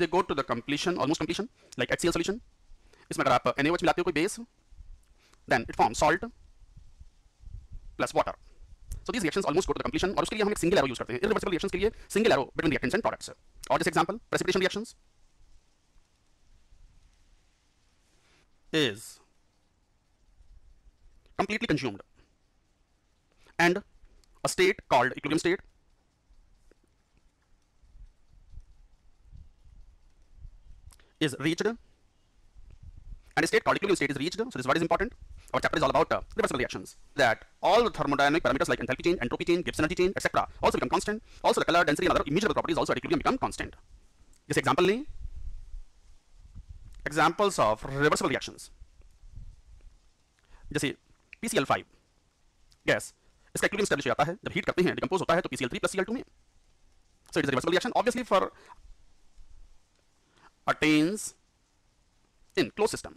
they go to the completion, almost completion, like HCl solution. इसमें अगर आप NaOH मिलाते हो कोई base, then it forms salt plus water. So these reactions almost go to the completion, और उसके लिए हम एक single arrow use करते हैं. Irreversible reactions के लिए single arrow between reactants and products. और जैसे example, precipitation reactions is completely consumed, and a state called equilibrium state is reached, and a state called equilibrium state is reached. So this is what is important. Our chapter is all about reversible reactions. That all the thermodynamic parameters like enthalpy change, entropy change, Gibbs energy change, etc. also become constant. Also the color, density, and other immeasurable properties also at equilibrium become constant. This example लें, examples of reversible reactions. जैसे PCl5 gas, इसका equilibrium establish हो जाता है जब heat करते हैं, decompose होता है तो PCl3 plus Cl2 में. So it is a reversible reaction, obviously for attains in closed system.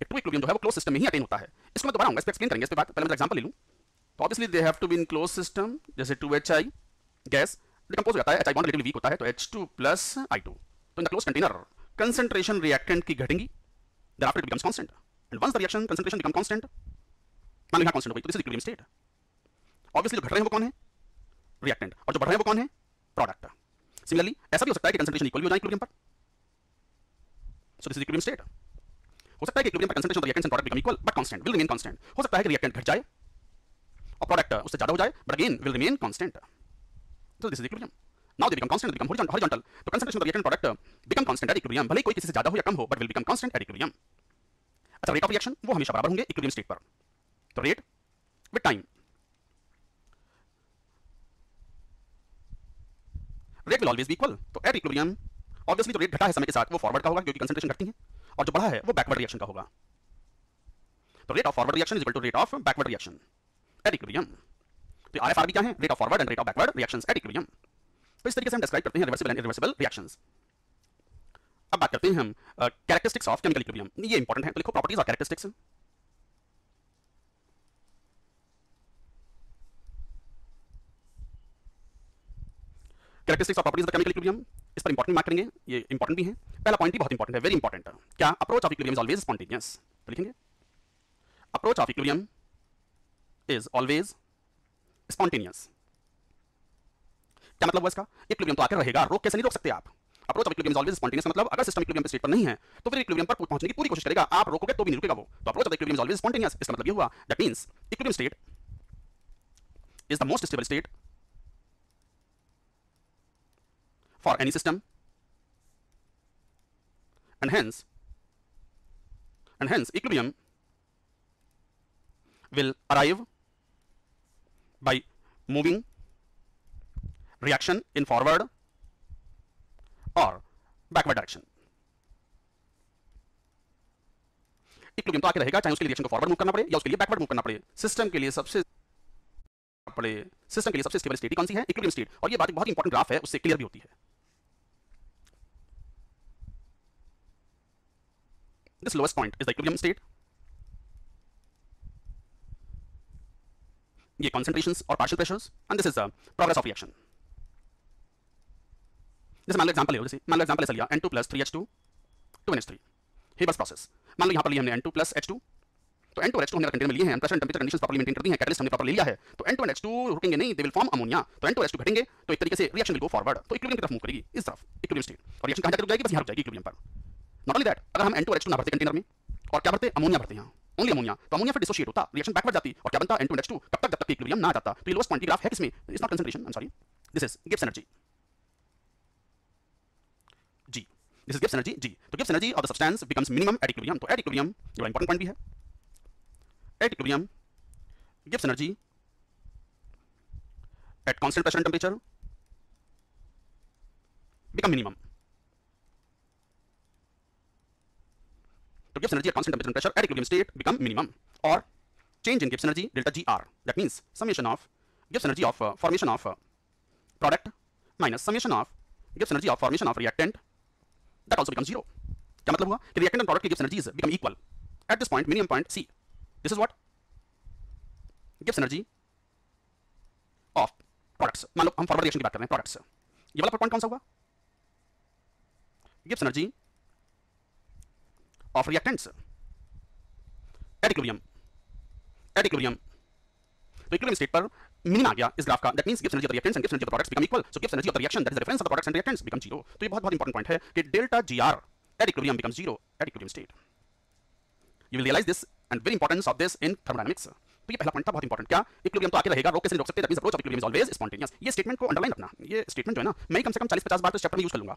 एक टू इक्विलिब्रियम जो है वो क्लोज सिस्टम में ही अटेन होता है. इसको मैं दोबारा आऊंगा, इस पे एक्सप्लेन करेंगे. इस पे बात पहले मैं एग्जांपल ले लूं. तो obviously they have to be in close system. जैसे 2HI गैस डिकम्पोज हो जाता है, HI बॉन्ड रिलेटिवली वीक होता है तो H2 plus I2. तो in the close container concentration reactant की घटेगी, then after it becomes constant, and once the reaction concentration become constant, मान लो यहां कांस्टेंट हो गई, तो this is equilibrium state. Obviously जो घट रहे हैं वो कौन है? रिएक्टेंट, और जो बढ़ रहे हैं वो कौन है? प्रोडक्ट. सिमिलरली ऐसा भी हो सकता है कि कंसंट्रेशन इक्वल भी हो जाए इक्विलिब्रियम पर. सो दिस इज इक्विलिब्रियम स्टेट. हो सकता है कि इक्विलिब्रियम पर concentration of reactants and product become equal but constant, will remain constant. हो सकता है कि रिएक्टेंट घट जाए और प्रोडक्ट उससे ज्यादा हो जाए but again will remain constant. So this is equilibrium. Now they become constant, become horizontal. तो concentration of reactant product become constant at equilibrium, भले कोई किसी से ज्यादा हो या कम हो but will become constant at equilibrium. अच्छा, रेट ऑफ रिएक्शन वो हमेशा बराबर होंगे इक्विलिब्रियम स्टेट पर. तो rate with time, rate will always be equal. तो एट इक्विलिब्रियम ऑब्वियसली जो रेट घटा है समय के साथ वो फॉरवर्ड का होगा क्योंकि कंसंट्रेशन घटती है, और जो बढ़ा है वो बैकवर्ड रिएक्शन का होगा. तो rate of forward reaction is equal to rate of backward reaction at equilibrium. तो RFR भी क्या है? Rate of forward and rate of backward reactions at equilibrium. तो इस तरीके से हम डिस्क्राइब करते हैं रिवर्सिबल एंड इरिवर्सिबल रिएक्शंस. अब बात करते हैं हम कैरेक्टरिस्टिक्स ऑफ केमिकल इक्विलिब्रियम. ये इंपॉर्टेंट है, तो लिखो प्रॉपर्टीज और characteristics. Characteristics of properties of chemical equilibrium, इस पर इंपॉर्टेंट मार्क करेंगे, ये इंपॉर्टेंट भी है. पहला पॉइंट भी बहुत इंपॉर्टेंट है, वेरी इंपॉर्टेंट. क्या? Approach of equilibrium is always spontaneous. तो लिखेंगे approach of equilibrium is always spontaneous. क्या मतलब हुआ इसका? इक्विलिब्रियम तो आकर रहेगा, रोक कैसे नहीं रोक सकते आप. Approach of equilibrium is always spontaneous मतलब अगर सिस्टम इक्विलिब्रियम स्टेट पर नहीं है तो फिर इक्विलिब्रियम पर पहुंचने की पूरी कोशिश करेगा, आप रोकोगे तो भी नहीं रुकेगा वो. तो approach of equilibrium is always spontaneous, इसका मतलब ये हुआ that means equilibrium state is the most stable state for any system, and hence equilibrium will arrive by moving reaction in forward or backward direction. Equilibrium तो आके रहेगा चाहे उसके लिए रिएक्शन को फॉरवर्ड मूव करना पड़े या उसके लिए बैकवर्ड मूव करना पड़े. सिस्टम के लिए सबसे स्टेबल स्टेट कौन सी है? Equilibrium state. और ये बात बहुत इंपॉर्टेंट ग्राफ है, उससे क्लियर भी होती है. This lowest point is the equilibrium state. ये concentrations और partial pressures, and this is the progress of reaction. जैसे मान लो एग्जांपल ले लो, जैसे मान लो एग्जांपल ऐसा लिया N2 plus 3H2 2NH3 Haber's process. मान लो यहाँ पर लिया हमने N2 plus H2. तो N2 और H2 हमने कंटेनर में लिए हैं, pressure and temperature conditions properly maintain करती हैं, कैटलिस्ट हमने प्रॉपर ले लिया है. तो N2 और H2 रुकेंगे नहीं, दे विल फॉर्म अमोनिया. तो N2 और H2 घटेंगे तो एक तरीके से रिएक्शन विल गो फॉरवर्ड, तो इक्विलिब्रियम की तरफ मूव करेगी, इस तरफ इक्विलिब्रियम स्टेट. और रिएक्शन कहां जाकर रुक जाएगी? बस यहां रुक जाएगी इक्विलिब्रियम पर. नॉट ओनली दैट, अगर हम N2 और H2 ना भरते कंटेनर में और क्या भरते? अमोनिया भरते हैं, ओनली अमोनिया, तो अमोनिया फिर डिसोशिएट होता, रिएक्शन बैकवर्ड जाती और क्या बनता? N2 और H2 तब तक जब तक इक्विलिब्रियम ना जाता. तो ये लोएस्ट पॉइंट की ग्राफ है किसमें? It's not concentration, I am sorry, this is Gibbs energy G. This is Gibbs energy G. तो Gibbs energy of the substance becomes minimum at equilibrium. तो at equilibrium ये बड़ा इंपॉर्टेंट पॉइंट भी है. At equilibrium Gibbs energy at constant pressure and temperature become minimum. तो Gibbs energy at constant temperature and pressure at equilibrium state become minimum, or change in Gibbs energy delta GR. That means summation of Gibbs energy of formation of product minus summation of Gibbs energy of formation of reactant, that also becomes 0. क्या मतलब हुआ कि reactant and product की Gibbs energies become equal at this point, minimum point C. This is what Gibbs energy of products. मान लो हम forward reaction की बात कर रहे हैं, products. ये वाला पॉइंट कौन सा हुआ? gives energy of reactants at equilibrium. At equilibrium, तो equilibrium state पर मिनिमम आ गया इस ग्राफ का, that means gives energy of the reactants and gives energy of the products become equal, so gives energy of the reaction, that is the difference of the products and reactants, become zero. तो ये बहुत बहुत important point है कि delta GR at equilibrium becomes zero at equilibrium state. You will realize this and very importance of this in thermodynamics. तो ये पहला point था बहुत इंपॉर्टेंट, क्या इक्विलिब्रियम तो आके रहेगा, रोक कैसे नहीं रोक सकते, that means approach of equilibrium is always spontaneous. ये स्टेटमेंट को अंडरलाइन रखना, ये स्टेटमेंट जो है ना मैं कम से कम 40-50 बार तो इस चैप्टर में यूज कर लूंगा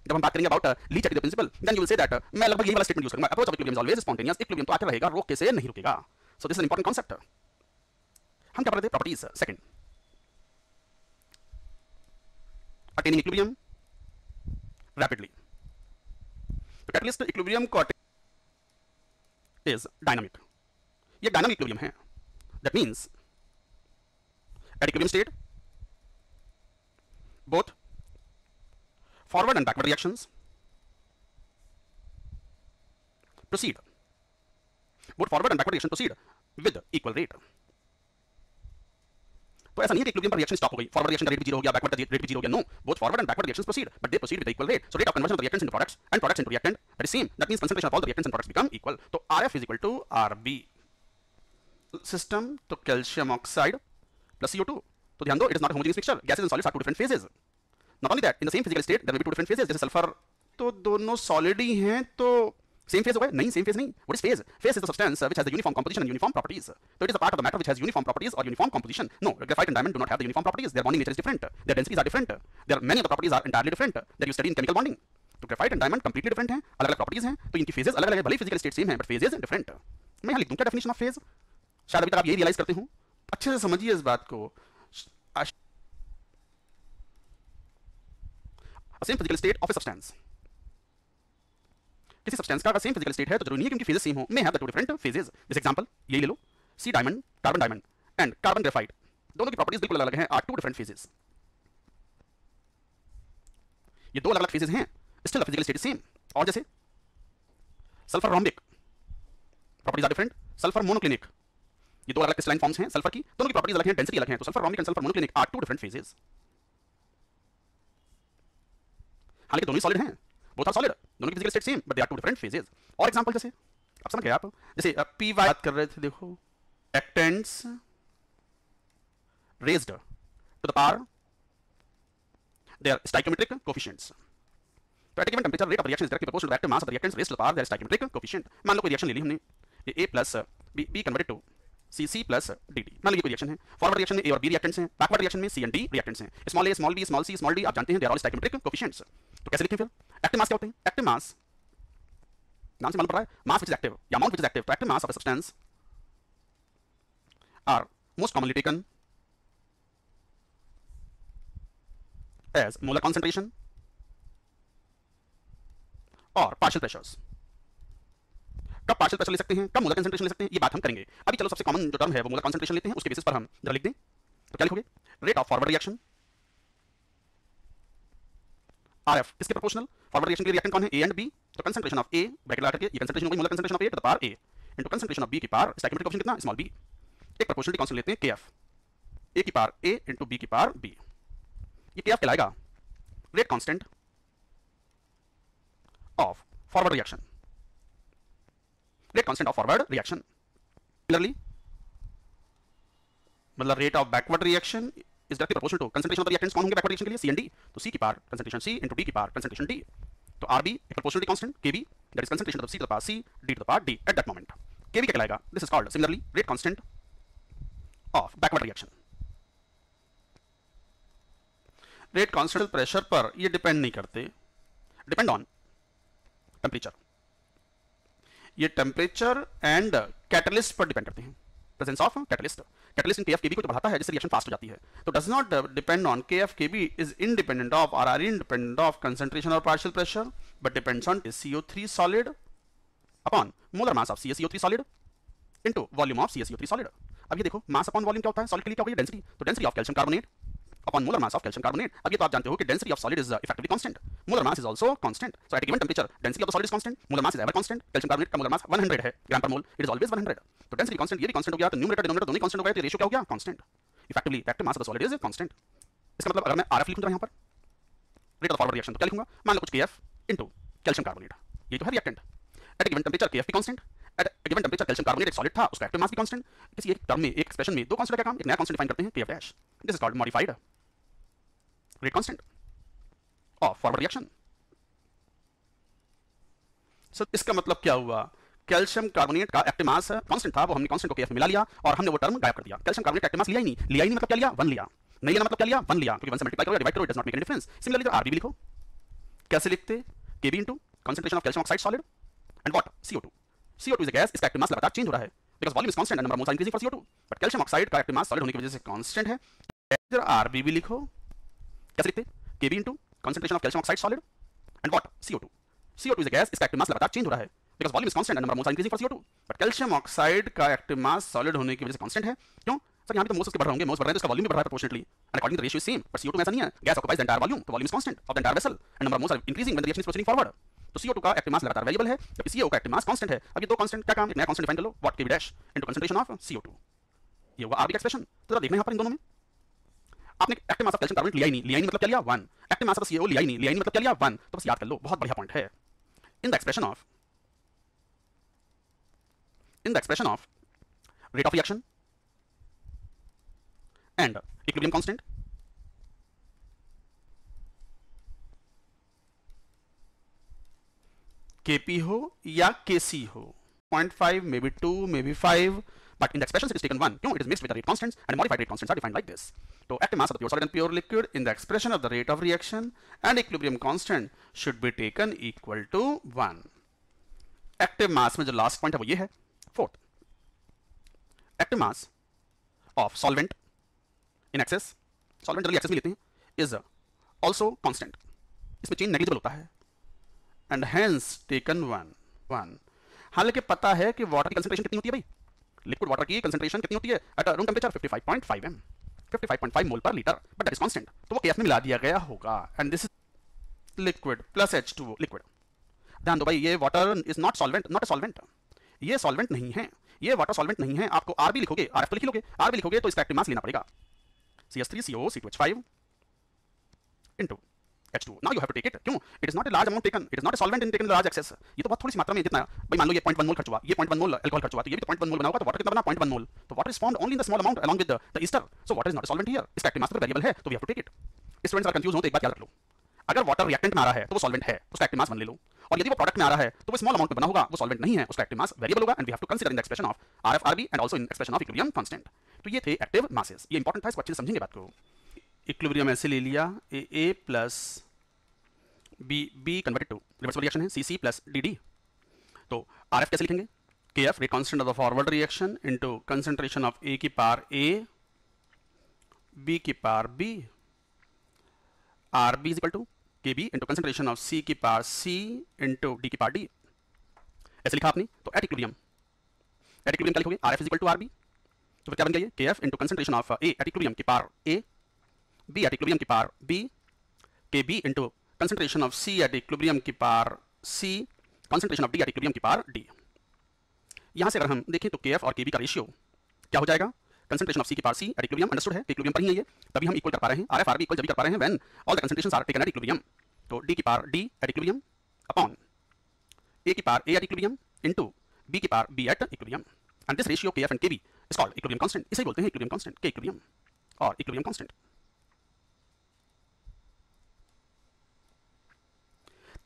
जब हम बात करेंगे अबाउट लीच principle, then you will say that मैं लगभग यही वाला स्टेटमेंट यूज करूंगा, approach of equilibrium is always spontaneous, equilibrium तो आके रहेगा, रोक कैसे नहीं रुकेगा. So this is an important concept. हम क्या पढ़ रहे थे, properties. Second, attaining equilibrium rapidly. तो कैटलिस्ट इक्विलिब्रियम को इज डायनामिक, ये डायनामिक इक्विलिब्रियम है. That means at equilibrium state both forward and backward reactions proceed. Both forward and backward reactions proceed with equal rate. तो ऐसा नहीं है कि equilibrium पर रिएक्शन स्टॉप हो गई, फॉरवर्ड रिएक्शन का रेट भी जीरो हो गया, बैकवर्ड का रेट भी जीरो हो गया. No, both forward and backward reactions proceed, but they proceed with equal rate. So rate of conversion of the reactants into products and products into reactant that is same. That means concentration of all the reactants and products become equal. तो RF is equal to RB. System तो calcium oxide plus CO2. तो ध्यान दो, it is not a homogeneous mixture, gases and solids are two different phases. Not only that, in the same physical state there may be two different phases. जैसे sulphur तो दोनों solid ही हैं तो same phase हो गए? नहीं, same phase नहीं. What is phase? Phase is the substance which has the uniform composition and uniform properties. So it is a part of the matter which has uniform properties or uniform composition. No, graphite and diamond do not have the uniform properties. Their bonding nature is different. Their densities are different. Their many of the properties are entirely different that you study in chemical bonding. तो graphite and diamond completely different हैं, अलग अलग properties हैं, तो इनकी phases अलग अलग है, भले फिजिकल स्टेट सेम है बट फेजेस डिफरेंट. मैं यहाँ लिख दूं क्या डेफिनेशन ऑफ फेज, शायद अभी तक आप यही रियलाइज करते हो. अच्छे से समझिए इस बात को. Same physical state of a substance, किसी सब्सटेंस का अगर सेम फिजिकल स्टेट है तो जरूरी नहीं है कि उनकी फेजेस सेम हो, may have the two different phases. जैसे एग्जांपल यही ले लो, C diamond, carbon diamond and carbon graphite, दोनों की प्रॉपर्टीज बिल्कुल अलग हैं, आर टू डिफरेंट फेजेस. ये दो अलग अलग फेजेस हैं, still the physical state is same. और जैसे sulphur rhombic, properties are different. Sulphur monoclinic, ये दो अलग अलग क्रिस्टलाइन फॉर्म्स हैं सल्फर की, दोनों की प्रॉपर्टीज अलग हैं, डेंसिटी अलग है. तो sulphur rhombic and sulphur monoclinic are two different phases. हालांकि दोनों ही सॉलिड हैं, बोथ आर सॉलिड, दोनों की physical state same but they are two different phases. और एग्जांपल जैसे आप समझ गए आप, जैसे पी वाई बात कर रहे थे, देखो reactants raised to the power their stoichiometric coefficients. तो at given temperature rate of reaction is directly proportional to the active mass of the reactants raised to the power their stoichiometric coefficient. मान लो कोई reaction ले ली हमने, ये A plus B converted to C plus DD. मान लीजिए कोई रिएक्शन है, फॉरवर्ड रिएक्शन में A और B रिएक्टेंट्स हैं, बैकवर्ड रिएक्शन में C एंड D रिएक्टेंट्स हैं. Small a, small b, small c, small d आप जानते हैं, they are all stoichiometric coefficients. तो कैसे लिखें फिर? एक्टिव मास क्या होते हैं? एक्टिव मास नाम से मालूम पड़ रहा है, मास व्हिच इज एक्टिव या अमाउंट व्हिच इज एक्टिव. तो active mass of a substance are most commonly taken as molar concentration और पार्शियल प्रेशर्स. कब पार्शियल प्रेशर ले सकते हैं, कब मोलर कंसंट्रेशन ले सकते हैं, ये बात हम करेंगे. अभी चलो सबसे कॉमन जो टर्म है वो मोलर कंसंट्रेशन लेते हैं, उसके बेसिस पर हम जरा लिख दें. तो क्या लिखोगे? Rate of forward reaction RF इसके प्रोपोर्शनल. फॉरवर्ड रिएक्शन के रिएक्टेंट कौन है? A and B. तो कंसंट्रेशन ऑफ A ब्रैकेट लगा करके ये कंसंट्रेशन हो गई molar concentration of A to the power A into concentration of B की पावर स्टोइकियोमेट्रिक कोफिशिएंट कितना? Small b. एक प्रोपोर्शनलिटी कांस्टेंट लेते हैं KF, A की पावर A इनटू B की पावर B. ये KF कहलाएगा rate constant of forward reaction. Rate constant of forward reaction. Similarly मतलब rate of backward reaction is directly proportional to concentration of the reactants. कौन होंगे backward reaction के लिए? C and D. तो C की power concentration C into D की power concentration D. तो RB एक proportionality constant KB, that is concentration of C to the power C, D to the power D at that moment. KB क्या कहलाएगा? This is called similarly rate constant of backward reaction. Rate constant pressure पर ये depend नहीं करते, depend on temperature. ये temperature and catalyst पर depend करते हैं. Presence of catalyst, catalyst in KF KB को जो बढ़ाता है जिससे रिएक्शन फास्ट हो जाती है. तो does not depend on KF KB is independent of और आर इंडिपेंडेंट ऑफ कंसंट्रेशन और partial pressure but depends on CO3 solid upon molar mass of CaCO3 solid into volume of CaCO3 solid. अब ये देखो mass upon volume क्या होता है solid के लिए, क्या होगी? डेंसिटी. तो density of calcium carbonate upon molar mass of calcium carbonate. अब ये तो आप जानते हो कि density of solid is effectively constant, molar mass is also constant. So at given temperature density of the solid is constant, molar mass is ever constant. Calcium carbonate का molar mass 100 है ग्राम पर मोल, इट इज ऑलवेज 100. तो density constant, ये भी constant हो गया, तो numerator denominator दोनों कांस्टेंट हो गए, तो रेशियो क्या हो गया? Constant. Effectively active mass of the solid is constant. इसका मतलब अगर मैं RF लिखूं यहाँ पर रेट ऑफ फॉरवर्ड रिएक्शन, तो क्या लिखूंगा? मान लो कुछ KF इनटू कैल्शियम कार्बोनेट, ये तो है रिएक्टेंट। एट ए गिवन टेंपरेचर केएफ भी कांस्टेंट, एट ए गिवन टेंपरेचर कैल्शियम कार्बोनेट एक सॉलिड था, उसका एक्टिव मास भी कांस्टेंट। किसी एक टर्म में, एक एक्सप्रेशन में दो कांस्टेंट का काम, एक नया कांस्टेंट डिफाइन करते हैं K F dash, this is called modified rate constant of forward reaction. So इसका मतलब क्या हुआ, कैल्शियम कार्बोनेट का एक्टिव मास कांस्टेंट था, वो हमने कांस्टेंट को केएफ में मिला लिया और हमने वो टर्म गायब कर दिया। कैल्शियम कार्बोनेट का एक्टिव मास लिया ही नहीं मतलब क्या लिया, 1 लिया। नहीं लेना मतलब क्या लिया, 1 लिया, क्योंकि 1 से मल्टीप्लाई करो या डिवाइड करो, it does not make any difference. Similarly RB भी लिखो, कैसे लिखते, Kb into concentration of calcium oxide solid and what, CO2. CO2 is a gas, इसका एक्टिव मास लगातार चेंज हो रहा है because volume is constant and number of moles are increasing for CO2, but calcium oxide का active मास solid होने की वजह से कांस्टेंट है। इधर Rb भी लिखो, कैसे लिखते, Kb into concentration of calcium oxide solid and what, CO2. CO2 is a gas, इसका एक्टिव मास लगातार चेंज हो रहा है because volume is constant and number of moles are increasing for CO2, but calcium oxide का active मास solid होने की वजह से कांस्टेंट है। क्यों सर, यहाँ भी तो मोल्स उसके बढ़ रहे होंगे, मोल्स बढ़ रहे हैं तो इसका वॉल्यूम भी बढ़ रहा है proportionally and according the ratio is same, but CO2 में ऐसा नहीं है, gas occupies the entire volume, तो volume is constant of the entire vessel and number of moles are increasing when the reaction is proceeding forward. तो CO2 का active मास लगातार variable है, जबकि CO का एक्टिव मास कांस्टेंट है। अब ये दो कांस्टेंट क्या काम, एक नया कांस्टेंट डिफाइन कर लो, what Kb dash into concentration of CO2, ये होगा Rb का एक्सप्रेशन। तो जरा देखना यहाँ पर इन दोनों में, आपने active mass of calcium carbonate लिया ही नहीं मतलब क्या लिया, 1। एक्टिव मास ऑफ CO लिया ही नहीं मतलब क्या लिया, 1। तो बस याद कर लो, बहुत बढ़िया पॉइंट है। इन the expression of rate of reaction and equilibrium constant, Kp हो या Kc हो, 0.5 maybe 2 maybe 5, but in the expressions it is taken 1. क्यों? It is mixed with the rate constants and modified rate constants are defined like this. So active mass of the pure solid and pure liquid in the expression of the rate of reaction and equilibrium constant should be taken equal to 1. Active mass में जो last point है वो ये है, 4th. Active mass of solvent in excess, solvent generally excess में लेते हैं, is also constant. इसमें change negligible होता है and hence taken 1. हालांकि पता है कि वाटर की कंसंट्रेशन कितनी होती है भाई, लिक्विड वाटर की कंसंट्रेशन कितनी होती है एट रूम टेंपरेचर 55.5 m, 55.5 मोल पर litre, but that is constant, तो वो केएफ में मिला दिया गया होगा and this is liquid plus H2O liquid. ध्यान दो भाई, ये water is not solvent, not a solvent, ये सॉल्वेंट नहीं है, ये वाटर सॉल्वेंट नहीं है। आपको आरबी लिखोगे, आरएफ तो लिख लोगे, आरबी लिखोगे तो इसका एक्टिव मास लेना पड़ेगा CH3CO C2H5 into H2O. Now you have to take it. क्यों? It is not a large amount taken. It is not a solvent in taken in large excess. ये तो बहुत थोड़ी सी मात्रा में, जितना भाई मान लो ये 0.1 मोल खर्च हुआ, ये 0.1 मोल अल्कोहल खर्च हुआ, तो ये भी तो 0.1 मोल बना होगा, तो वाटर कितना बना, 0.1 मोल। तो water is found only in the small amount along with the ester. So water is not a solvent here. इसका एक्टिव मास तो वेरिएबल है, तो we have to take it. Students अगर कंफ्यूज हो तो एक बात याद रख लो, अगर वाटर रिएक्टेंट में आ रहा है तो वो सॉल्वेंट है, उसका एक्टिव मास 1 ले लो, और यदि वो प्रोडक्ट में आ रहा है तो वो स्मॉल अमाउंट में बना होगा, वो सॉल्वेंट नहीं है, उसका एक्टिव मास वेरिएबल होगा and we have to consider in the expression of RF RB and also in expression of equilibrium constant. तो ये थे एक्टिव मासेस, ये इंपॉर्टेंट था, इसको अच्छे से समझेंगे बात को। इक्विलिब्रियम ऐसे ले लिया, A plus B converted to reversible reaction है CC प्लस DD। तो RF कैसे लिखेंगे, KF rate constant of the forward reaction into concentration of A की पावर A, B की power B, RB is equal to KB into concentration of C की power C into D की power D। ऐसे लिखा आपने, तो at equilibrium क्या लिखोगे, RF is equal to RB, तो फिर क्या बन गया ये, KF into concentration of A at equilibrium की power A, B at equilibrium की power B, KB into concentration of C at equilibrium की power C, concentration of D at equilibrium की पावर D। यहां से अगर हम देखें तो KF और KB का रेशियो क्या हो जाएगा, कंसंट्रेशन ऑफ C की power C at equilibrium, understood है, इक्विलिब्रियम पर ही है ये, तभी हम इक्वल कर पा रहे हैं, RF RB इक्वल जब भी कर पा रहे हैं when all the concentrations are taken at equilibrium. तो D की power D at equilibrium upon A की power A at equilibrium into B की power B at equilibrium, and this ratio KF and KB is called equilibrium constant. इसे बोलते हैं equilibrium constant, K equilibrium और equilibrium constant.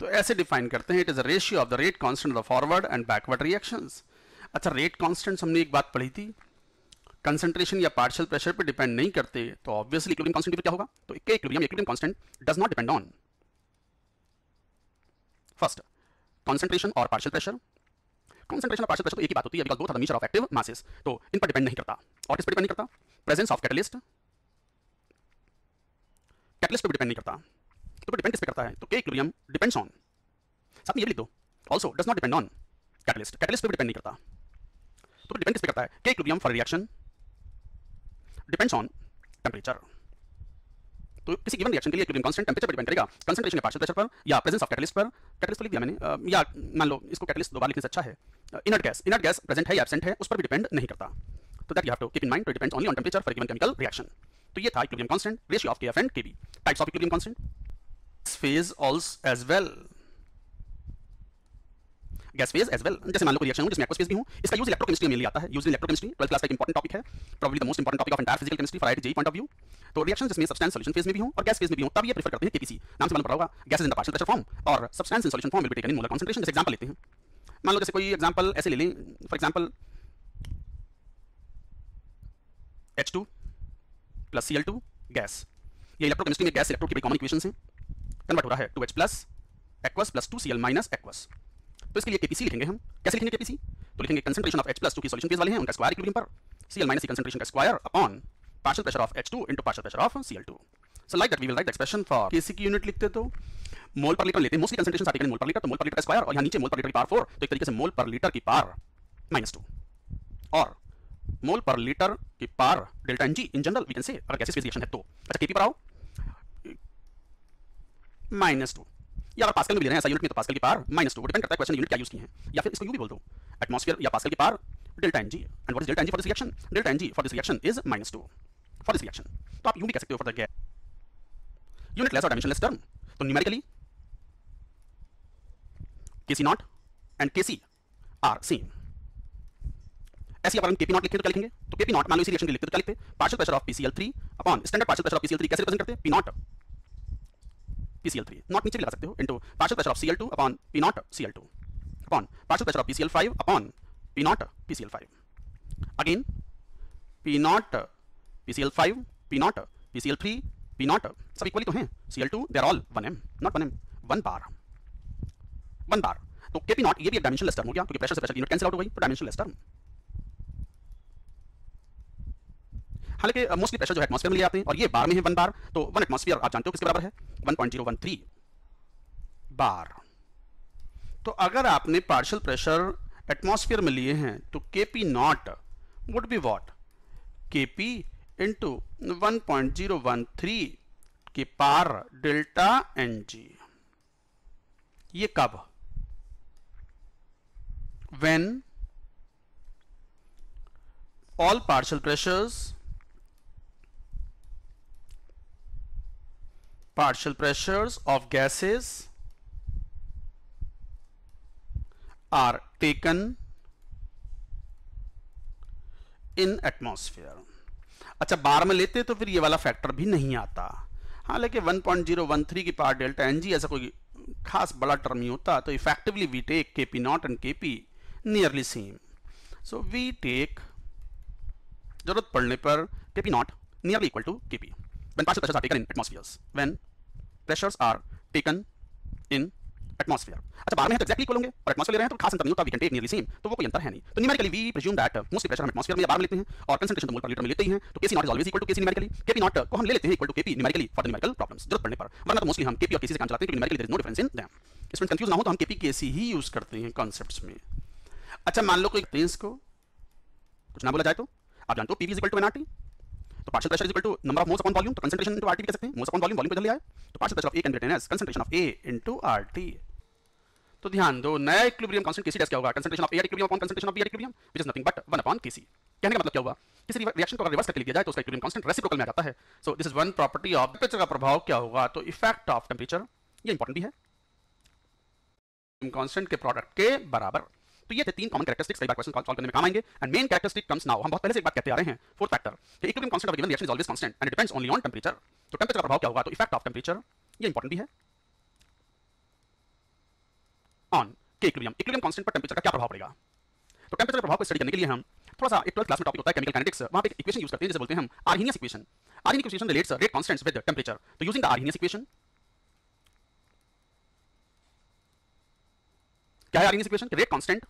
तो ऐसे define करते हैं, it is a ratio of the rate constant of the forward and backward reactions. अच्छा, rate constants हमने एक बात पढ़ी थी, कंसंट्रेशन या पार्शियल प्रेशर पे डिपेंड नहीं करते, तो ऑब्वियसली इक्विलिब्रियम कांस्टेंट क्या होगा, तो equilibrium constant does not depend on first concentration और पार्शियल प्रेशर। कंसंट्रेशन और पार्शियल प्रेशर तो एक ही बात होती है, because both are the nature of active masses, तो इन पर डिपेंड नहीं करता। और किस पर डिपेंड नहीं करता, प्रेजेंस ऑफ कैटलिस्ट पे डिपेंड नहीं करता, तो डिपेंड किस पे करता है, तो के इक्विलिब्रियम डिपेंड्स ऑन, साथ में ये भी लिख दो, also does not depend on catalyst पे भी डिपेंड नहीं करता, तो डिपेंड किस पे करता है, के equilibrium for reaction depends on temperature. तो किसी गिवन रिएक्शन के लिए इक्विलिब्रियम कांस्टेंट टेंपरेचर पर डिपेंड करेगा, कंसंट्रेशन या पार्शियल प्रेशर पर या प्रेजेंस ऑफ कैटलिस्ट पर। कैटलिस्ट तो लिख दिया मैंने, या मान लो इसको कैटलिस्ट 2 बार लिखने से अच्छा है, इनर्ट गैस प्रेजेंट है या एब्सेंट है, उस पर भी डिपेंड नहीं करता, तो that you have to keep in mind, it depends only on temperature for given chemical reaction. तो ये था equilibrium constant, ratio of KF and KB। Types of equilibrium constant, phase also as well, gas phase as well. जैसे मान लो कोई reaction हो जिसमें aqueous phase भी हो, इसका यूज इलेक्ट्रोकेमिस्ट्री में लिया जाता है, use in electrochemistry 12th class का एक इंपॉर्टेंट टॉपिक है, probably the most important topic of entire physical chemistry for IIT JEE point of view. तो रिएक्शन जिसमें सब्सटेंस सॉल्यूशन फेज में भी हो और गैस फेज में भी हो तब ये प्रेफर करते हैं केपीसी। नाम से मालूम पड़ा होगा, gases in the partial pressure form और substance in solution form will be taken in molar concentration. जैसे एग्जांपल लेते हैं, मान लो जैसे कोई एग्जांपल ऐसे ले लें, for example H2 plus Cl2 gas, ये इलेक्ट्रोकेमिस्ट्री में गैस इलेक्ट्रोड की कॉमन इक्वेशंस हैं, कन्वर्ट हो रहा है 2H plus aqueous plus 2Cl minus aqueous. तो इसके लिए केपीसी लिखेंगे हम, कैसे लिखेंगे केपीसी? तो लिखेंगे कंसंट्रेशन ऑफ H प्लस 2 की सॉल्यूशन फेज वाले हैं उनका स्क्वायर इक्विलिब्रियम पर, Cl माइनस की कंसंट्रेशन का square upon partial pressure of H2 into partial pressure of Cl2। So like that we will write the expression for KC की unit लिखते तो मोल पर लीटर लेते हैं, मोस्टली कंसंट्रेशन आती है मोल पर लीटर, तो मोल पर लीटर का स्क्वायर और यहां नीचे मोल पर लीटर की पावर 4, तो एक तरीके से मोल पर लीटर की पावर -2 और मोल पर लीटर की power delta N G in general we can say अगर गैसेस फेज रिएक्शन है तो। अच्छा केपी पर आओ, -2 या अगर पास्कल में भी ले रहे हैं ऐसा यूनिट में तो पास्कल की पावर -2, डिपेंड करता है क्वेश्चन यूनिट क्या यूज की है, या फिर इसको यू भी बोल दो एटमॉस्फेयर या पास्कल की power delta N G. And what is delta N G for this reaction? Delta N G for this reaction is -2 for this reaction. तो आप यूं भी कह सकते हो for the gas unit less और डायमेंशनलेस टर्म, तो numerically K C naught and K C are same. ऐसे अगर हम केपी नॉट लिखें तो क्या लिखेंगे? तो केपी नॉट मान लो इसी रिएक्शन के लिए लिखते तो क्या लिखते? Partial pressure of PCl3 upon standard partial pressure of PCl3 कैसे रिप्रेजेंट करते हैं? P नॉट PCl3, नॉट नीचे भी लगा सकते हो, into partial pressure of Cl2 upon P naught Cl2 upon partial pressure of PCl5 upon P naught PCl5, अगेन P naught PCl5 P naught PCl3 P naught सब equally तो हैं, Cl2 they are all 1m naught 1m 1 bar. तो K P not ये भी एक dimensionless term हो गया क्योंकि प्रेशर से प्रेशर की यूनिट कैंसिल आउट हो गई, तो डायमेंशनलेस टर्म। हालांकि मोस्टली प्रेशर जो है एटमॉस्फेयर में ले आते हैं और ये बार में है 1 बार, तो 1 एटमॉस्फेयर आप जानते हो किसके बराबर है? 1.013 बार। तो अगर आपने पार्शियल प्रेशर एटमॉस्फेयर में लिए हैं तो K P not would be what? KP into 1.013 की पावर डेल्टा एनजी। ये कब? when all partial pressures of gases are taken in atmosphere। अच्छा बार में लेते तो फिर ये वाला फैक्टर भी नहीं आता, हालांकि 1.013 की पावर डेल्टा एनजी ऐसा कोई खास बड़ा टर्म ही होता, तो effectively we take K P naught and K P nearly same. So we take जरूरत पड़ने पर K P naught nearly equal to K P when partial pressures are taken in atmospheres, when pressures are taken in atmosphere. अच्छा bar में है तो exactly equal होंगे और atmosphere ले रहे हैं तो खास अंतर नहीं होता, we can take nearly same, तो वो कोई अंतर है नहीं। तो numerically we presume that mostly pressure हम एटमॉस्फेयर में या बार में लेते हैं और कंसंट्रेशन तो मोल पर लीटर में लेते ही हैं, तो KC not is always equal to KC numerically. KP not को हम ले लेते हैं equal to KP numerically for the numerical problems जरूरत पड़ने पर, वरना तो मोस्टली हम केपी और केसी से काम चलाते हैं क्योंकि numerically there is no difference in them. इसमें कंफ्यूज ना हो तो हम केपी केसी ही यूज करते हैं कॉन्सेप्ट्स में। अच्छा मान लो कोई तेज को कुछ ना बोला जाए तो आप जानते हो PV is equal to NRT, तो partial pressure is equal to number of moles upon volume, तो कंसंट्रेशन इनटू आरटी कह सकते हैं, मोल्स अपॉन वॉल्यूम, वॉल्यूम को इधर ले आए तो partial pressure of A can be written as concentration of A into RT. तो ध्यान दो नया इक्विलिब्रियम कांस्टेंट केसी क्या होगा? Concentration of A equilibrium upon concentration of B equilibrium which is nothing but 1 upon KC. कहने का मतलब क्या हुआ? किसी रिएक्शन को अगर रिवर्स करके लिखा जाए तो उसका इक्विलिब्रियम कांस्टेंट रेसिप्रोकल में आ जाता है। सो this is one property of temperature का प्रभाव क्या होगा? तो इफेक्ट ऑफ टेंपरेचर, ये इंपॉर्टेंट भी है, कांस्टेंट के प्रोडक्ट के बराबर। तो ये थे 3 कॉमन कैरेक्टरिस्टिक्स, कई बार क्वेश्चन सॉल्व करने में काम आएंगे। And main characteristic comes now, हम बहुत पहले से एक बात कहते आ रहे हैं, फोर्थ फैक्टर कि equilibrium constant of given reaction is always constant and it depends only on temperature. तो टेंपरेचर का प्रभाव क्या होगा? तो इफेक्ट ऑफ टेंपरेचर, ये इंपॉर्टेंट भी है ऑन के इक्विलिब्रियम। इक्विलिब्रियम कांस्टेंट पर टेंपरेचर का क्या प्रभाव पड़ेगा? तो टेंपरेचर के प्रभाव को स्टडी करने के लिए हम थोड़ा सा एक 12th क्लास में टॉपिक होता है केमिकल काइनेटिक्स, वहां पे एक इक्वेशन यूज करते हैं जिसे बोलते हैं हम Arrhenius equation. Arrhenius equation relates rate constants with temperature. तो यूजिंग द आर्हेनियस इक्वेशन, क्या है Arrhenius equation? Rate constant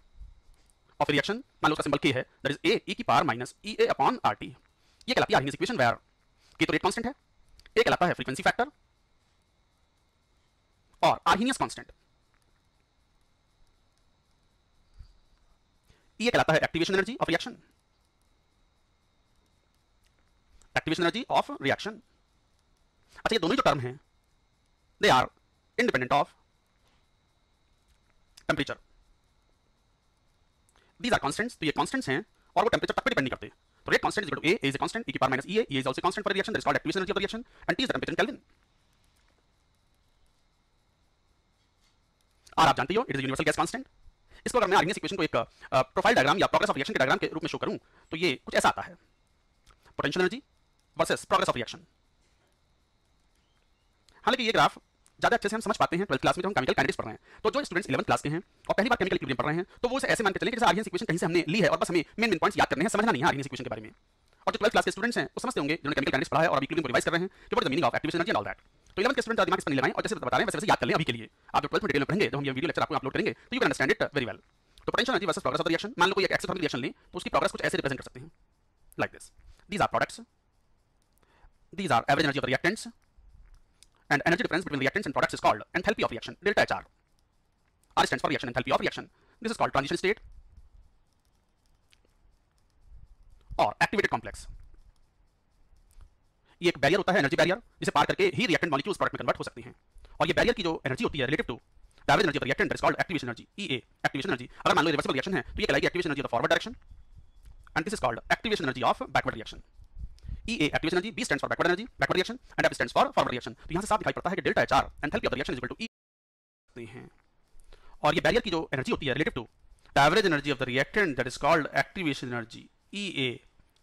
of reaction, मान लो उसका सिंबल K है, दैट इज A e की power minus EA upon RT। ये कहलाती है आर्हेनियस इक्वेशन वेयर K तो रेट कांस्टेंट है, A कहलाता है फ्रीक्वेंसी फैक्टर और आर्हेनियस कांस्टेंट ये कहलाता है activation energy of reaction. Activation energy of reaction. अच्छा ये दोनों ही जो टर्म हैं they are independent of temperature. These are constants, तो ये constants हैं और वो टेंपरेचर तक पे डिपेंड नहीं करते। तो rate constant is equal to A is a constant, E की power minus EA, E is also constant for a reaction, that is called activation energy of the reaction, and T is the temperature in Kelvin। और आप जानते हो it is a universal gas constant, इसको अगर मैं आर्गेनियस equation को एक profile diagram या प्रोग्रेस ऑफ रिएक्शन के डायग्राम के रूप में शो करूं तो ये कुछ ऐसा आता है, potential energy versus progress of reaction. हालांकि ये ग्राफ ज्यादा अच्छे से हम समझ पाते हैं 12th क्लास में जब हम केमिकल काइनेटिक्स पढ़ रहे हैं। तो जो स्टूडेंट्स 11th क्लास के हैं और पहली बार केमिकल इक्विलिब्रियम पढ़ रहे हैं तो वो इसे ऐसे मान के चलें कि जैसे आर्गेनियस इक्वेशन कहीं से हमने ली है और बस हमें मेन पॉइंट्स याद करने हैं, समझना नहीं है आर्गेनियस इक्वेशन के बारे में। और जो 12th क्लास के स्टूडेंट्स हैं वो समझते होंगे जिन्होंने केमिकल काइनेटिक्स पढ़ा है और अभी इक्विलिब्रियम को रिवाइज कर रहे हैं कि what is the meaning of activation energy and all that. तो 11th के स्टूडेंट दिमाग इस पर नहीं लगाएं और जैसे बता रहे हैं वैसे याद कर लें अभी के लिए। आप जब 12th में डिटेल में पढ़ेंगे जब हम ये वीडियो लेक्चर आपको अपलोड करेंगे तो you can understand it very well. तो potential energy versus progress of the reaction, मान लो कोई एक एक्सोथर्मिक रिएक्शन लें तो उसकी प्रोग्रेस कुछ ऐसे रिप्रेजेंट कर सकते हैं like this. These are products, these are average energy of the reactants and energy difference between reactants and products is called enthalpy of reaction, delta HR. R stands for reaction enthalpy of reaction. This is called transition state or activated complex. ये एक barrier होता है, energy barrier, जिसे पार करके ही reactant molecules product में convert हो सकते हैं। और ये बैरियर की जो एनर्जी होती है relative to the average energy of the reactant, that is called activation energy, EA, activation energy. अगर मान लो रिवर्सिबल रिएक्शन है तो ये कहलाएगी activation energy of the forward direction and this is called activation energy of backward reaction. EA activation energy, B stands for backward energy, backward reaction and F stands for forward reaction। तो यहाँ से साफ दिखाई पड़ता है कि delta HR enthalpy of the reaction is equal to E हैं। और ये बैरियर की जो एनर्जी होती है relative to the average energy of the reactant, that is called activation energy, EA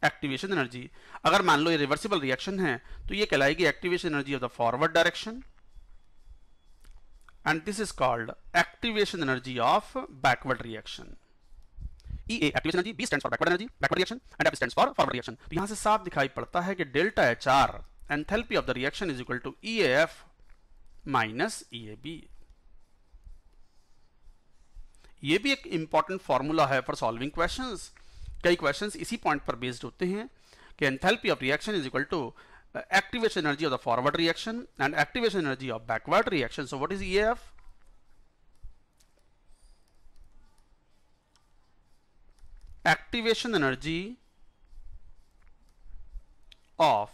activation energy. अगर मान लो ये रिवर्सिबल रिएक्शन है तो ये कहलाएगी activation energy of the forward direction and this is called activation energy of backward reaction. EA activation energy, B stands for backward energy, backward reaction and F stands for forward reaction। तो यहां से साफ दिखाई पड़ता है कि delta HR enthalpy of the reaction is equal to EAF minus EAB। ये भी एक इंपॉर्टेंट फॉर्मूला है फॉर सॉल्विंग क्वेश्चंस। कई क्वेश्चंस इसी पॉइंट पर बेस्ड होते हैं कि enthalpy of reaction is equal to activation energy of the forward reaction and activation energy of backward reaction. So what is EAF? Activation energy of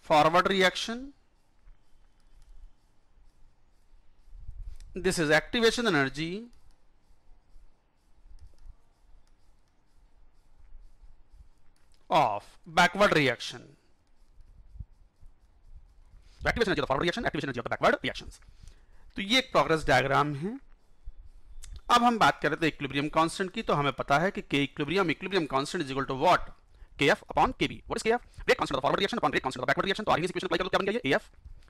forward reaction, this is activation energy of backward reaction, activation energy of the forward reaction, activation energy of the backward reactions। तो ये एक progress diagram है। अब हम बात कर रहे थे इक्विलिब्रियम कांस्टेंट की, तो हमें पता है कि K equilibrium constant is equal to what? KF upon KB। What is KF? Rate constant of forward reaction upon rate constant of backward reaction. तो आर्गेनियस इक्वेशन अप्लाई कर दो, क्या बन गया ये? AF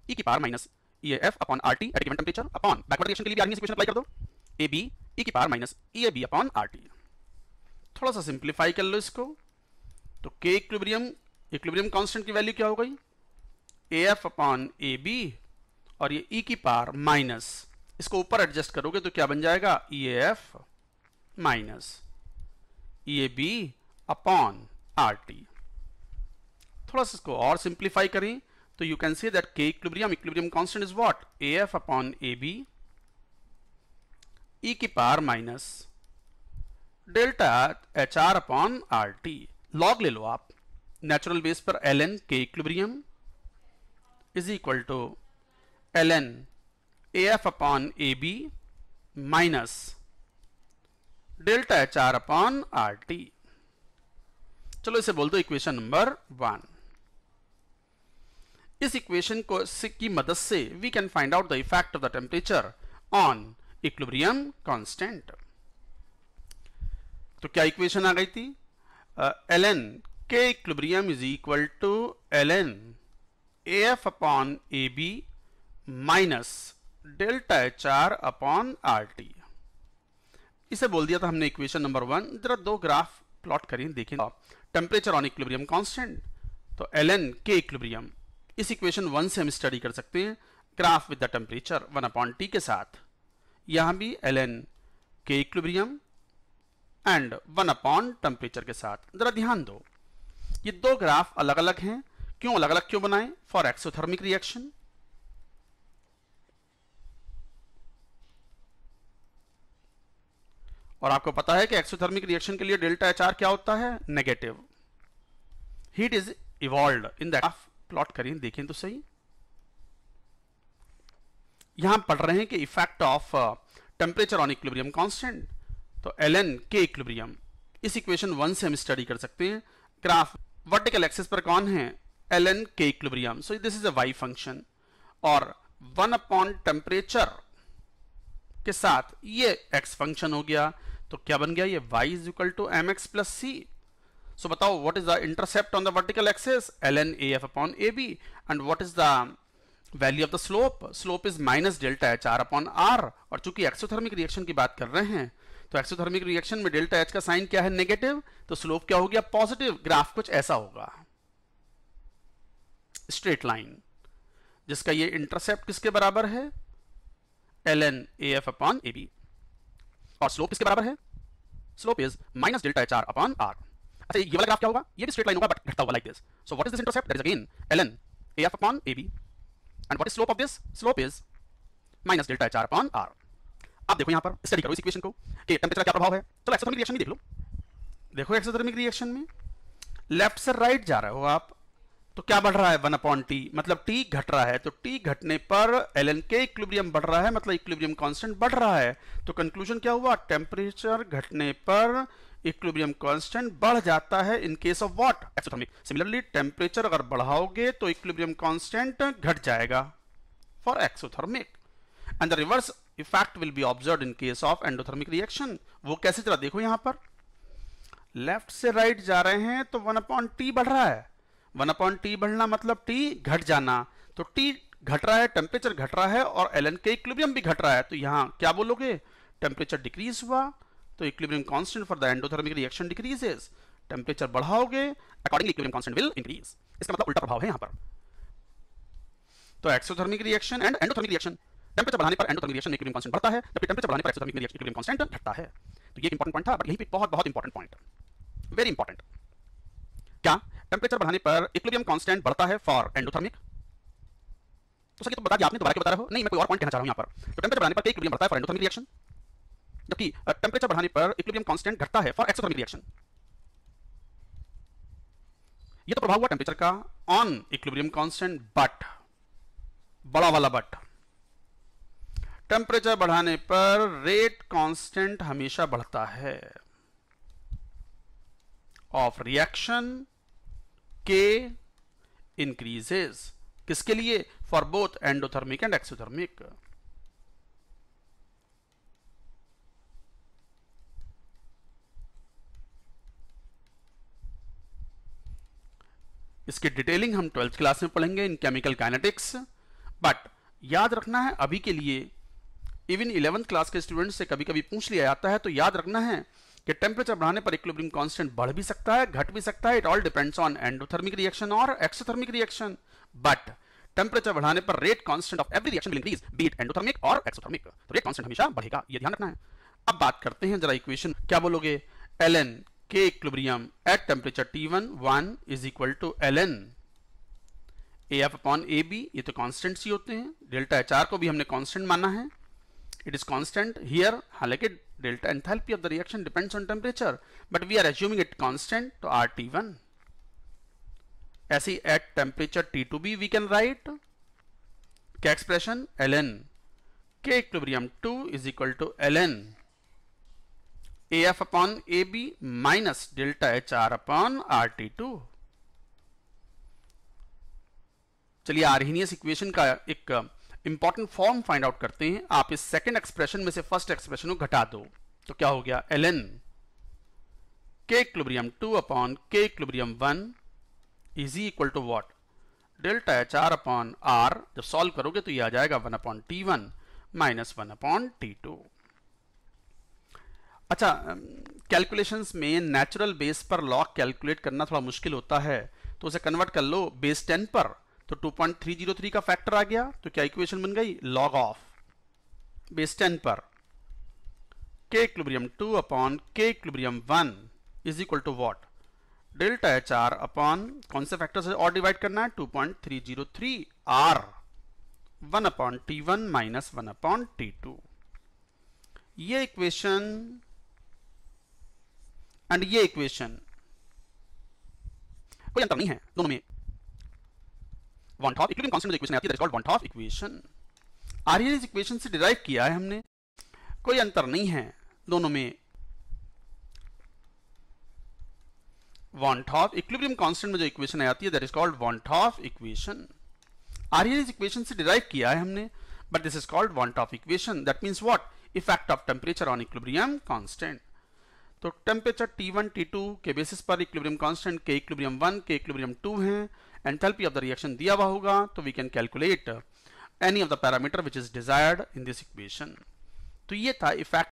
e की power minus EAF upon RT at given temperature upon backward reaction के लिए भी आर्गेनियस इक्वेशन अप्लाई कर दो, AB e की power minus EAB upon RT। थोड़ा सा सिंप्लीफाई कर लो इसको, तो के इक्विलिब्रियम कांस्टेंट की वैल्यू क्या हो गई? AF अपॉन AB और ये e की पावर माइनस, इसको ऊपर एडजस्ट करोगे तो क्या बन जाएगा? EAF minus EAB upon RT। थोड़ा सा इसको और सिंप्लीफाई करें तो you can say that K equilibrium constant is what? AF upon AB e की power minus delta HR upon RT। Log ले लो आप, नेचुरल बेस पर ln K equilibrium is equal to ln AF upon AB minus delta HR upon RT। चलो इसे बोल दो equation number 1। इस इक्वेशन को की मदद से we can find out the effect of the temperature on equilibrium constant. तो क्या इक्वेशन आ गई थी? ln K equilibrium is equal to ln AF upon AB minus delta HR upon RT। इसे बोल दिया था हमने इक्वेशन नंबर 1। जरा दो ग्राफ प्लॉट करें, देखें टेम्परेचर ऑन इक्विलिब्रियम कांस्टेंट। तो ln के इक्विलिब्रियम इस इक्वेशन 1 से हम स्टडी कर सकते हैं graph with the temperature 1 upon T के साथ। यहां भी ln K equilibrium and 1 upon temperature के साथ। जरा ध्यान दो, ये दो ग्राफ अलग अलग हैं। क्यों अलग अलग क्यों बनाए? फॉर एक्सोथर्मिक रिएक्शन और आपको पता है कि एक्सोथर्मिक रिएक्शन के लिए डेल्टा HR क्या होता है? Negative. Heat is evolved in that. Plot करें, देखें तो सही। यहां पढ़ रहे हैं कि effect of temperature on equilibrium constant. तो ln के इक्विलिब्रियम इस इक्वेशन 1 से हम स्टडी कर सकते हैं। ग्राफ वर्टिकल एक्सिस पर कौन है? ln K equilibrium. So this is a y function और 1 अपॉन टेम्परेचर के साथ ये x फंक्शन हो गया, तो क्या बन गया ये y is equal to mx plus C. So बताओ what is the intercept on the vertical axis, ln af upon ab, and what is the value of the slope is minus delta H R upon R. और चूंकि exothermic reaction की बात कर रहे हैं, तो exothermic reaction में delta H का साइन क्या है, नेगेटिव, तो स्लोप क्या हो गया, पॉजिटिव। ग्राफ कुछ ऐसा होगा, स्ट्रेट लाइन, जिसका ये इंटरसेप्ट किसके बराबर है, ln af अपॉन ab, और स्लोप किसके बराबर है, slope is minus delta H R upon R. अच्छा, ये वाला ग्राफ क्या होगा, ये भी स्ट्रेट लाइन होगा बट घटता हुआ like this. So what is this intercept, that is again ln af upon ab, and what is slope of this, slope is minus delta H R upon R. अब देखो यहां पर study करो इस equation को कि टेंपरेचर का क्या प्रभाव है। चलो एक्सोथर्मिक रिएक्शन भी देख लो। देखो एक्सोथर्मिक रिएक्शन में लेफ्ट से राइट जा रहे हो आप, तो क्या बढ़ रहा है, 1 अपॉन टी, मतलब टी घट रहा है, तो टी घटने पर ln के इक्विलिब्रियम बढ़ रहा है, मतलब इक्विलिब्रियम कांस्टेंट बढ़ रहा है। तो कंक्लूजन क्या हुआ, टेम्परेचर घटने पर इक्विलिब्रियम कांस्टेंट बढ़ जाता है in case of what, exothermic. Similarly temperature अगर बढ़ाओगे तो इक्विलिब्रियम कांस्टेंट घट जाएगा for exothermic, and the reverse effect will be observed in case of endothermic reaction. वो कैसे, जरा देखो यहां पर लेफ्ट से राइट जा रहे हैं तो 1 अपॉन टी बढ़ रहा है, 1 अपॉन टी बढ़ना मतलब टी घट जाना, तो टी घट रहा है, टेम्परेचर घट रहा है, और ln के इक्विलिब्रियम भी घट रहा है, तो यहां क्या बोलोगे, टेम्परेचर डिक्रीज हुआ, तो equilibrium constant for the endothermic reaction decreases. Temperature बढ़ाओगे accordingly equilibrium constant will increase. इसका मतलब उल्टा प्रभाव है यहां पर। तो exothermic reaction and endothermic reaction, temperature बढ़ाने पर एंडोथर्मिक रिएक्शन में इक्विलिब्रियम कांस्टेंट बढ़ता है, जबकि टेम्परेचर बढ़ाने पर एक्सोथर्मिक में इक्विलिब्रियम कांस्टेंट घटता है। तो ये इंपॉर्टेंट पॉइंट था, बट यहीं पे बहुत बहुत इंपॉर्टेंट पॉइंट, वेरी इंपॉर्टेंट। क्या टेम्परेचर बढ़ाने पर इक्विलिब्रियम कांस्टेंट बढ़ता है फॉर एंडोथर्मिक? तो सर ये तो बता दिया आपने, दोबारा क्यों बता रहे हो? नहीं, मैं कोई और पॉइंट कहना चाह रहा हूं यहां पर। तो टेम्परेचर बढ़ाने पर इक्विलिब्रियम बढ़ता है फॉर एंडोथर्मिक रिएक्शन, जबकि टेम्परेचर बढ़ाने पर इक्विलिब्रियम कांस्टेंट घटता है फॉर एक्सोथर्मिक रिएक्शन। ये तो प्रभाव हुआ टेम्परेचर का ऑन इक्विलिब्रियम कांस्टेंट, बट बड़ा वाला बट, टेम्परेचर बढ़ाने पर रेट कांस्टेंट हमेशा बढ़ता है ऑफ रिएक्शन के इंक्रीजेस। किसके लिए, for both endothermic and exothermic. इसकी डिटेलिंग हम 12th क्लास में पढ़ेंगे इन केमिकल काइनेटिक्स, बट याद रखना है अभी के लिए, इवन 11th क्लास के स्टूडेंट से कभी कभी पूछ लिया जाता है, तो याद रखना है कि टेम्परेचर बढ़ाने पर इक्विलिब्रियम कांस्टेंट बढ़ भी सकता है, घट भी सकता है, it all depends on endothermic reaction और एक्सोथर्मिक रिएक्शन, बट टेम्परेचर बढ़ाने पर rate constant of every reaction will increase, B it endothermic और एक्सोथर्मिक। तो रेट कांस्टेंट हमेशा बढ़ेगा, ये ध्यान रखना है। अब बात करते हैं जरा इक्वेशन, क्या बोलोगे, ln K equilibrium at temperature T1 1 is equal to ln AF upon AB, ये तो कांस्टेंट्स ही होते हैं, डेल्टा HR को भी हमने कांस्टेंट माना है, इट इज कांस्टेंट हियर, हालांकि delta enthalpy of the reaction depends on temperature, but we are assuming it constant, तो RT1। ऐसे एट टेम्परेचर T2 भी वी कैन राइट क्या expression, ln K equilibrium 2 is equal to ln AF upon AB minus delta HR upon RT2। चलिए Arrhenius equation का एक important form find out करते हैं। आप इस सेकंड एक्सप्रेशन में से फर्स्ट एक्सप्रेशन को घटा दो, तो क्या हो गया, ln K equilibrium 2 upon K equilibrium 1 is equal to what, delta HR upon R। जब सॉल्व करोगे तो ये आ जाएगा 1 upon T1 minus 1 upon T2। अच्छा, कैलकुलेशंस में नेचुरल बेस पर लॉग कैलकुलेट करना थोड़ा मुश्किल होता है, तो उसे कन्वर्ट कर लो बेस 10 पर, तो 2.303 का फैक्टर आ गया, तो क्या इक्वेशन बन गई, लॉग ऑफ बेस 10 पर K equilibrium 2 upon K equilibrium 1 is equal to what, delta HR upon कौन से फैक्टर से और डिवाइड करना है, 2.303 R 1 upon T1 minus 1 upon T2। ये इक्वेशन एंड ये इक्वेशन कोई अंतर नहीं है दोनों में, वन ऑफ इक्विलिब्रियम कांस्टेंट जो इक्वेशन आती है that is called one of equation. Arrhenius equation से डिराइव किया है हमने, कोई अंतर नहीं है दोनों में। वन ऑफ इक्विलिब्रियम कांस्टेंट में जो इक्वेशन आती है that is called one of equation. Arrhenius equation से डिराइव किया है हमने, but this is called one top equation. That means what? Effect of temperature on equilibrium constant. तो टेम्परेचर T1 T2 के बेसिस पर इक्विलिब्रियम कांस्टेंट के इक्विलिब्रियम 1 के equilibrium 2 हैं, enthalpy of the reaction दिया हुआ होगा, तो we can calculate any of the parameter which is desired in this equation. तो ये था इफेक्ट